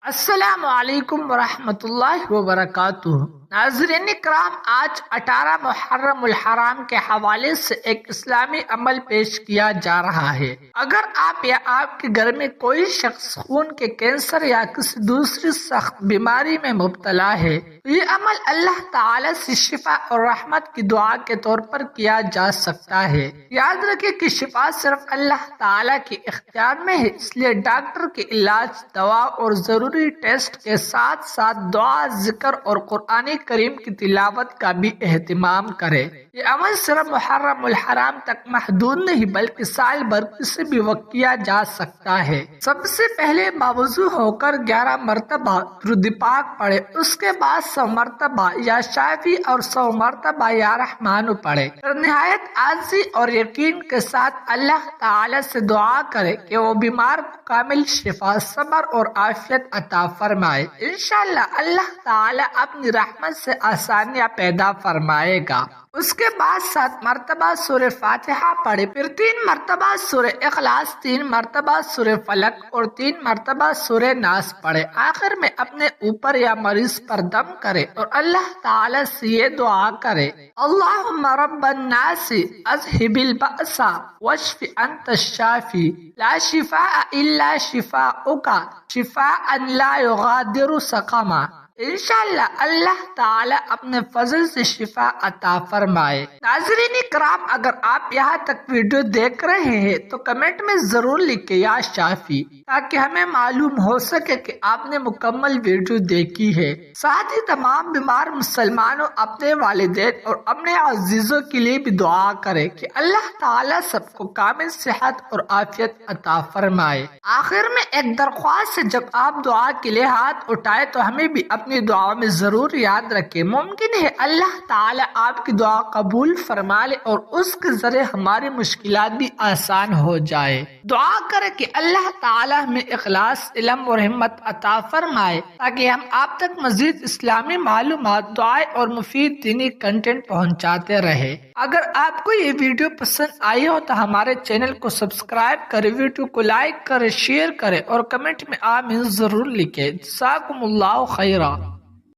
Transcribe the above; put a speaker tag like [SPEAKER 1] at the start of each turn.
[SPEAKER 1] السلام علیکم ورحمۃ اللہ وبرکاتہ۔ ناظرین کرام، آج 18 محرم الحرام کے حوالے سے ایک اسلامی عمل پیش کیا جا رہا ہے۔ اگر آپ یا آپ کے گھر میں کوئی شخص خون کے کینسر یا کسی دوسری سخت بیماری میں مبتلا ہے تو یہ عمل اللہ تعالی سے شفا اور رحمت کی دعا کے طور پر کیا جا سکتا ہے۔ یاد رکھیں کہ شفا صرف اللہ تعالی کے اختیار میں ہے، اس لیے ڈاکٹر کے علاج، دوا اور ضروری ٹیسٹ کے ساتھ ساتھ دعا، ذکر اور قرآن کریم کی تلاوت کا بھی اہتمام کرے۔ یہ عمل صرف محرم الحرام تک محدود نہیں بلکہ سال بھر کسی بھی وقت کیا جا سکتا ہے۔ سب سے پہلے باوضو ہو کر 11 مرتبہ درود پاک پڑھے، اس کے بعد 100 مرتبہ یا شافی اور 100 مرتبہ یا رحمان پڑھے، پھر نہایت عاجزی اور یقین کے ساتھ اللہ تعالی سے دعا کرے کہ وہ بیمار کو کامل شفا، صبر اور عافیت عطا فرمائے۔ انشاءاللہ اللہ تعالی اپنی رحمت سے آسانیاں پیدا فرمائے گا۔ اس کے بعد 7 مرتبہ سورہ فاتحہ پڑھے، پھر 3 مرتبہ سورہ اخلاص، 3 مرتبہ سورہ فلق اور 3 مرتبہ سورہ ناس پڑھے۔ آخر میں اپنے اوپر یا مریض پر دم کرے اور اللہ تعالی سے یہ دعا کرے: اللہم رب الناس اذہب البأس واشف انت الشافی لا شفاء الا شفاؤک شفاء لا یغادر سقما۔ انشاءاللہ اللہ تعالی اپنے فضل سے شفا عطا فرمائے۔ ناظرین کرام، اگر آپ یہاں تک ویڈیو دیکھ رہے ہیں تو کمنٹ میں ضرور لکھیں یا شافی، تاکہ ہمیں معلوم ہو سکے کہ آپ نے مکمل ویڈیو دیکھی ہے۔ ساتھ ہی تمام بیمار مسلمانوں، اپنے والدین اور اپنے عزیزوں کے لیے بھی دعا کریں کہ اللہ تعالی سب کو کامل صحت اور عافیت عطا فرمائے۔ آخر میں ایک درخواست ہے، جب آپ دعا کے لیے ہاتھ اٹھائے تو ہمیں بھی اپنی دعا میں ضرور یاد رکھیں۔ ممکن ہے اللہ تعالی آپ کی دعا قبول فرما لے اور اس کے ذریعے ہماری مشکلات بھی آسان ہو جائے۔ دعا کریں کہ اللہ تعالی ہمیں اخلاص، علم اور ہمت عطا فرمائے تاکہ ہم آپ تک مزید اسلامی معلومات، دعائیں اور مفید دینی کنٹینٹ پہنچاتے رہے۔ اگر آپ کو یہ ویڈیو پسند آئی ہو تو ہمارے چینل کو سبسکرائب کریں، ویڈیو کو لائک کریں، شیئر کریں اور کمنٹ میں آمین ضرور لکھیں۔ جزاکم اللہ خیرا۔